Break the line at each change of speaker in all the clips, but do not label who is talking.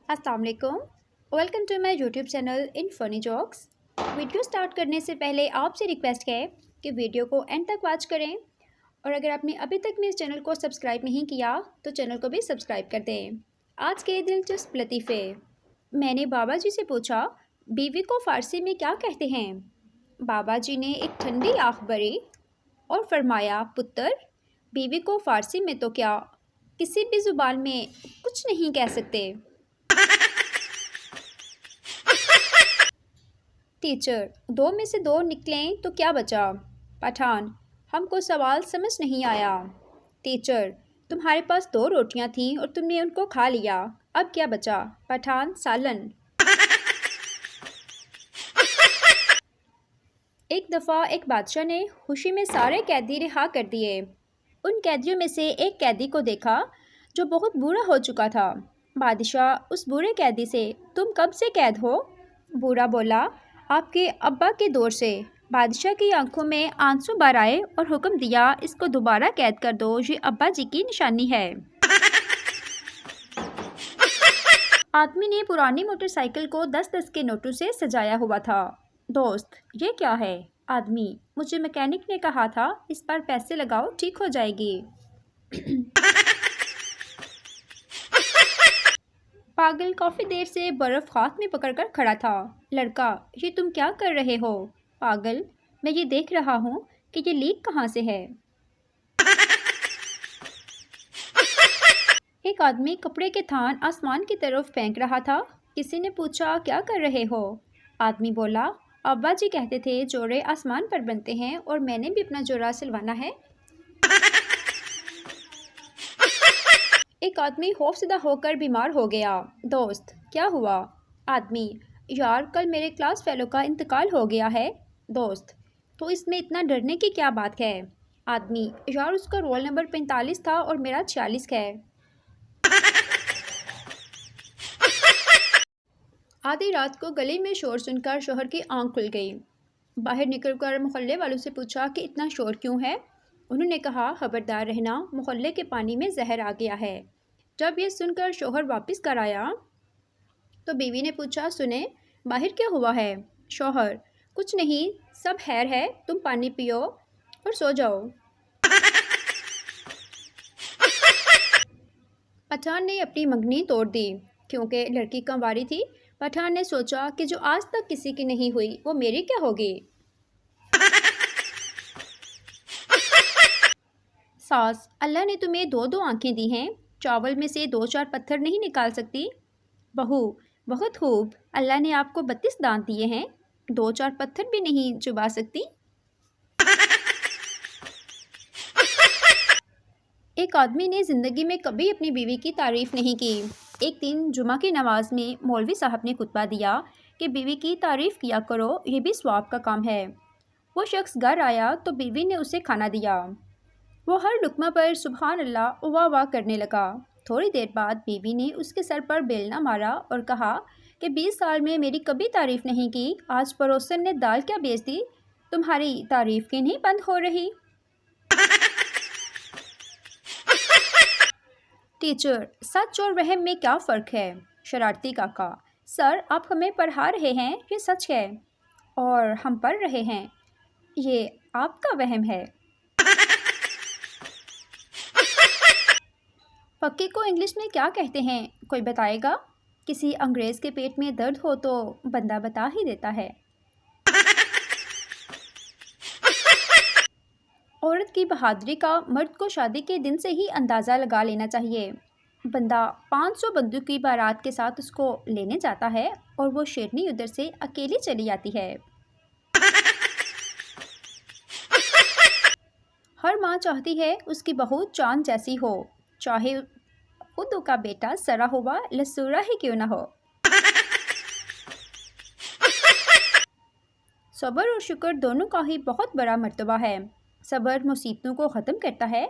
السلام علیکم، welcome to my YouTube channel in funny jokes. Video start کرنے سے پہلے آپ سے ریکویسٹ ہے کہ ویڈیو کو اینڈ تک واچ کریں، اور اگر آپ نے ابھی تک میرے چینل کو سبسکرائب نہیں کیا تو چینل کو بھی سبسکرائب کر دیں۔ آج کے دلچسپ لطیفے۔ میں نے بابا جی سے پوچھا، بیوی کو فارسی میں کیا کہتے ہیں؟ بابا جی نے ایک ٹھنڈی آنکھ بھری اور فرمایا، پتر، بیوی کو فارسی میں تو کیا کسی بھی زبان میں کچھ نہیں کہہ سکتے۔ ٹیچر، دو میں سے دو نکلیں تو کیا بچا؟ پٹھان، ہم کو سوال سمجھ نہیں آیا۔ ٹیچر، تمہارے پاس دو روٹیاں تھیں اور تم نے ان کو کھا لیا، اب کیا بچا؟ پٹھان، سالن۔ ایک دفعہ ایک بادشاہ نے خوشی میں سارے قیدی رہا کر دیے۔ ان قیدیوں میں سے ایک قیدی کو دیکھا جو بہت بوڑھا ہو چکا تھا۔ بادشاہ اس بوڑھے قیدی سے، تم کب سے قید ہو؟ بوڑھا بولا، آپ کے ابا کے دور سے۔ بادشاہ کی آنکھوں میں آنسو بھر آئے اور حکم دیا، اس کو دوبارہ قید کر دو، یہ ابا جی کی نشانی ہے۔ آدمی نے پرانی موٹر سائیکل کو 10 کے نوٹوں سے سجایا ہوا تھا۔ دوست، یہ کیا ہے؟ آدمی، مجھے میکینک نے کہا تھا اس پر پیسے لگاؤ، ٹھیک ہو جائے گی۔ پاگل کافی دیر سے برف ہاتھ میں پکڑ کر کھڑا تھا۔ لڑکا، یہ تم کیا کر رہے ہو؟ پاگل، میں یہ دیکھ رہا ہوں کہ یہ لیک کہاں سے ہے۔ ایک آدمی کپڑے کے تھان آسمان کی طرف پھینک رہا تھا۔ کسی نے پوچھا، کیا کر رہے ہو؟ آدمی بولا، ابا جی کہتے تھے جوڑے آسمان پر بنتے ہیں اور میں نے بھی اپنا جوڑا سلوانا ہے۔ ایک آدمی خوفزدہ ہو کر بیمار ہو گیا۔ دوست، کیا ہوا؟ آدمی، یار، کل میرے کلاس فیلو کا انتقال ہو گیا ہے۔ دوست، تو اس میں اتنا ڈرنے کی کیا بات ہے؟ آدمی، یار، اس کا رول نمبر 45 تھا اور میرا 46 ہے۔ آدھی رات کو گلی میں شور سن کر شوہر کی آنکھ کھل گئی۔ باہر نکل کر محلے والوں سے پوچھا کہ اتنا شور کیوں ہے؟ انہوں نے کہا، خبردار رہنا، محلے کے پانی میں زہر آ گیا ہے۔ جب یہ سن کر شوہر واپس کر آیا تو بیوی نے پوچھا، سنیں، باہر کیا ہوا ہے؟ شوہر، کچھ نہیں، سب خیر ہے، تم پانی پیو اور سو جاؤ۔ پٹھان نے اپنی منگنی توڑ دی کیونکہ لڑکی کنواری تھی۔ پٹھان نے سوچا کہ جو آج تک کسی کی نہیں ہوئی وہ میری کیا ہوگی۔ ساس، اللہ نے تمہیں دو آنکھیں دی ہیں، چاول میں سے 2-4 پتھر نہیں نکال سکتی؟ بہو، بہت خوب، اللہ نے آپ کو 32 دانت دیے ہیں، 2-4 پتھر بھی نہیں چبا سکتی؟ ایک آدمی نے زندگی میں کبھی اپنی بیوی کی تعریف نہیں کی۔ ایک دن جمعہ کی نماز میں مولوی صاحب نے خطبہ دیا کہ بیوی کی تعریف کیا کرو، یہ بھی ثواب کا کام ہے۔ وہ شخص گھر آیا تو بیوی نے اسے کھانا دیا۔ وہ ہر لقمہ پر سبحان اللہ واہ واہ کرنے لگا۔ تھوڑی دیر بعد بیوی نے اس کے سر پر بیلنا مارا اور کہا کہ 20 سال میں میری کبھی تعریف نہیں کی، آج پڑوسن نے دال کیا بیچ دی، تمہاری تعریف کی نہیں بند ہو رہی۔ ٹیچر، سچ اور وہم میں کیا فرق ہے؟ شرارتی کاکا، سر، آپ ہمیں پڑھا رہے ہیں، یہ سچ ہے، اور ہم پڑھ رہے ہیں، یہ آپ کا وہم ہے۔ پکی کو انگلش میں کیا کہتے ہیں؟ کوئی بتائے گا؟ کسی انگریز کے پیٹ میں درد ہو تو بندہ بتا ہی دیتا ہے۔ عورت کی بہادری کا مرد کو شادی کے دن سے ہی اندازہ لگا لینا چاہیے۔ بندہ 500 بندوق کی بارات کے ساتھ اس کو لینے جاتا ہے اور وہ شیرنی ادھر سے اکیلی چلی آتی ہے۔ ہر ماں چاہتی ہے اس کی بہو چاند جیسی ہو، چاہے خود کا بیٹا سرا ہوا لسورا ہی کیوں نہ ہو۔ صبر اور شکر دونوں کا ہی بہت بڑا مرتبہ ہے۔ صبر مصیبتوں کو ختم کرتا ہے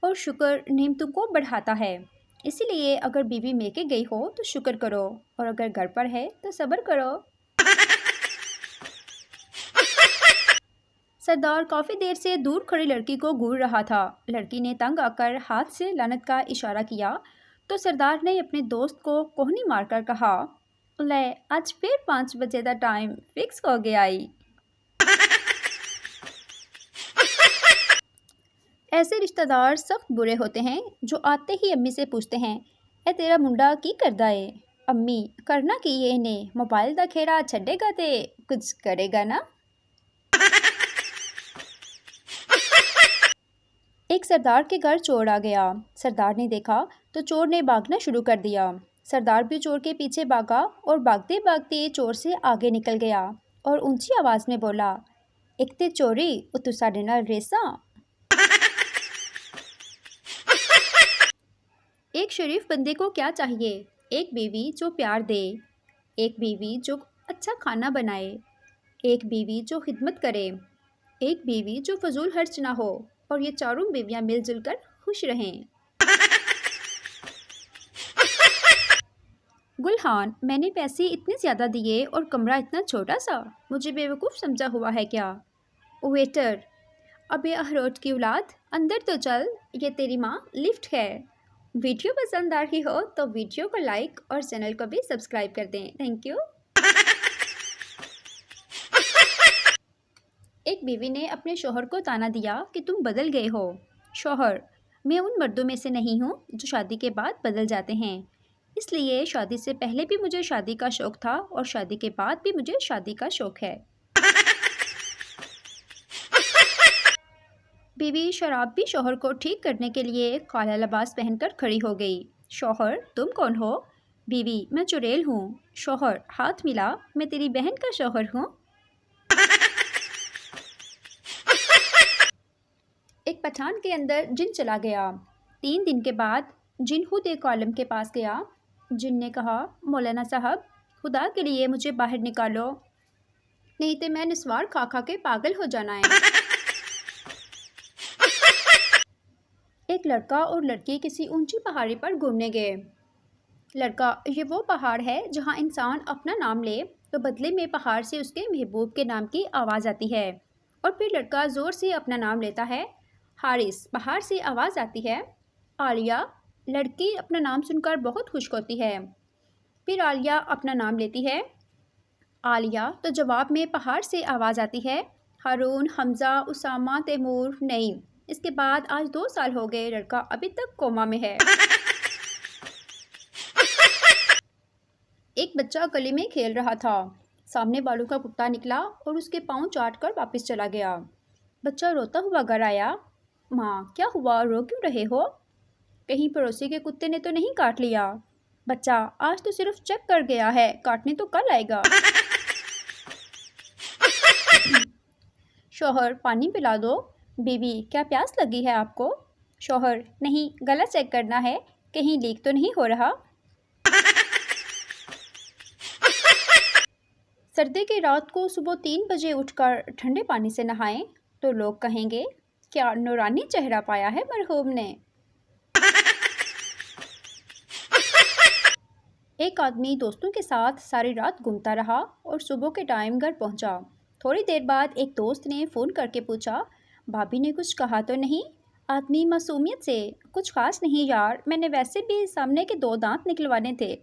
اور شکر نعمتوں کو بڑھاتا ہے۔ اسی لیے اگر بیوی میکے گئی ہو تو شکر کرو، اور اگر گھر پر ہے تو صبر کرو۔ سردار کافی دیر سے دور کھڑی لڑکی کو گھور رہا تھا۔ لڑکی نے تنگ آ کر ہاتھ سے لعنت کا اشارہ کیا تو سردار نے اپنے دوست کو کوہنی مار کر کہا، لے آج پھر 5 بجے کا ٹائم فکس ہو گیا ای۔ ایسے رشتہ دار سخت برے ہوتے ہیں جو آتے ہی امی سے پوچھتے ہیں، اے تیرا منڈا کی کردا ہے؟ امی، کرنا کی یہ نے موبائل دا کھیڑا چھڈے گا تے کچھ کرے گا نا۔ ایک سردار کے گھر چور آ گیا۔ سردار نے دیکھا تو چور نے بھاگنا شروع کر دیا۔ سردار بھی چور کے پیچھے بھاگا اور بھاگتے بھاگتے چور سے آگے نکل گیا اور اونچی آواز میں بولا، ایک تے چوری اتو ساڈے نال ریساں۔ ایک شریف بندے کو کیا چاہیے؟ ایک بیوی جو پیار دے، ایک بیوی جو اچھا کھانا بنائے، ایک بیوی جو خدمت کرے، ایک بیوی جو فضول خرچ نہ ہو، اور یہ چاروں بیویاں مل جل کر خوش رہیں۔ گلحان، میں نے پیسے اتنے زیادہ دیے اور کمرہ اتنا چھوٹا سا، مجھے بیوقوف سمجھا ہوا ہے کیا؟ ویٹر، ابے اخروٹ کی اولاد، اندر تو چل، یہ تیری ماں لفٹ ہے۔ ویڈیو پسند آ رہی ہو تو ویڈیو کو لائک اور چینل کو بھی سبسکرائب کر دیں۔ Thank you. ایک بیوی نے اپنے شوہر کو طعنہ دیا کہ تم بدل گئے ہو۔ شوہر، میں ان مردوں میں سے نہیں ہوں جو شادی کے بعد بدل جاتے ہیں، اس لیے شادی سے پہلے بھی مجھے شادی کا شوق تھا اور شادی کے بعد بھی مجھے شادی کا شوق ہے۔ بیوی شراب بھی شوہر کو ٹھیک کرنے کے لیے کالا لباس پہن کر کھڑی ہو گئی۔ شوہر، تم کون ہو؟ بیوی، میں چڑیل ہوں۔ شوہر، ہاتھ ملا، میں تیری بہن کا شوہر ہوں۔ ایک پٹھان کے اندر جن چلا گیا۔ 3 دن کے بعد جن خود ایک عالم کے پاس گیا۔ جن نے کہا، مولانا صاحب، خدا کے لیے مجھے باہر نکالو، نہیں تو میں نسوار کھا کھا کے پاگل ہو جانا ہے۔ ایک لڑکا اور لڑکی کسی اونچی پہاڑی پر گھومنے گئے۔ لڑکا، یہ وہ پہاڑ ہے جہاں انسان اپنا نام لے تو بدلے میں پہاڑ سے اس کے محبوب کے نام کی آواز آتی ہے، اور پھر لڑکا زور سے اپنا نام لیتا ہے۔ حارث، پہاڑ سے آواز آتی ہے۔ عالیہ، لڑکی اپنا نام سن کر بہت خوش ہوتی ہے۔ پھر عالیہ اپنا نام لیتی ہے۔ عالیہ، تو جواب میں پہاڑ سے آواز آتی ہے۔ ہارون، حمزہ، اسامہ، تیمور، نہیں۔ اس کے بعد آج 2 سال ہو گئے، لڑکا ابھی تک کوما میں ہے۔ ایک بچہ گلی میں کھیل رہا تھا۔ سامنے والوں کا کتا نکلا اور اس کے پاؤں چاٹ کر واپس چلا گیا۔ بچہ روتا ہوا گھر آیا۔ ماں، کیا ہوا، رو کیوں رہے ہو؟ کہیں پڑوسی کے کتے نے تو نہیں کاٹ لیا؟ بچہ، آج تو صرف چیک کر گیا ہے، کاٹنے تو کل آئے گا۔ شوہر، پانی پلا دو۔ بیوی، کیا پیاس لگی ہے آپ کو؟ شوہر، نہیں، گلا چیک کرنا ہے، کہیں لیک تو نہیں ہو رہا۔ سردی کی رات کو صبح 3 بجے اٹھ کر ٹھنڈے پانی سے نہائیں تو لوگ کہیں گے، کیا نورانی چہرہ پایا ہے مرحوم نے۔ ایک آدمی دوستوں کے ساتھ ساری رات گھومتا رہا اور صبح کے ٹائم گھر پہنچا۔ تھوڑی دیر بعد ایک دوست نے فون کر کے پوچھا، بھابھی نے کچھ کہا تو نہیں؟ آدمی معصومیت سے، کچھ خاص نہیں یار، میں نے ویسے بھی سامنے کے 2 دانت نکلوانے تھے۔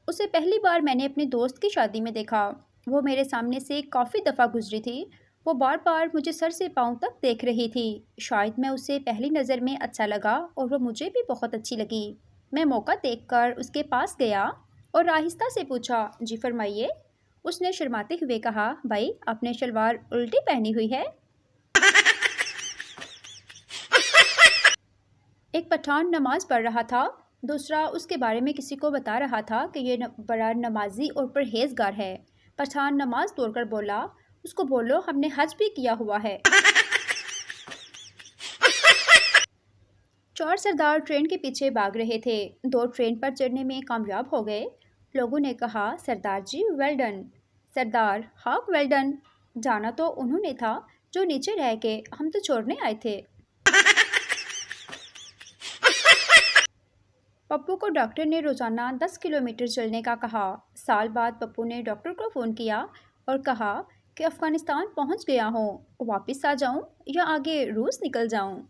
اسے پہلی بار میں نے اپنے دوست کی شادی میں دیکھا۔ وہ میرے سامنے سے کافی دفعہ گزری تھی۔ وہ بار بار مجھے سر سے پاؤں تک دیکھ رہی تھی۔ شاید میں اسے پہلی نظر میں اچھا لگا اور وہ مجھے بھی بہت اچھی لگی۔ میں موقع دیکھ کر اس کے پاس گیا اور آہستہ سے پوچھا، جی فرمائیے۔ اس نے شرماتے ہوئے کہا، بھائی، آپ نے شلوار الٹی پہنی ہوئی ہے۔ ایک پٹھان نماز پڑھ رہا تھا، دوسرا اس کے بارے میں کسی کو بتا رہا تھا کہ یہ بڑا نمازی اور پرہیزگار ہے۔ پٹھان نماز توڑ کر بولا، اس کو بولو ہم نے حج بھی کیا ہوا ہے۔ 4 سردار ٹرین کے پیچھے بھاگ رہے تھے۔ 2 ٹرین پر چڑھنے میں کامیاب ہو گئے۔ لوگوں نے کہا، سردار جی ویل ڈن۔ سردار، ہاک ویل ڈن۔ جانا تو انہوں نے تھا جو نیچے رہ کے، ہم تو چھوڑنے آئے تھے۔ پپو کو ڈاکٹر نے روزانہ 10 کلومیٹر چلنے کا کہا۔ سال بعد پپو نے ڈاکٹر کو فون کیا اور کہا کہ افغانستان پہنچ گیا ہوں، واپس آ جاؤں یا آگے روس نکل جاؤں۔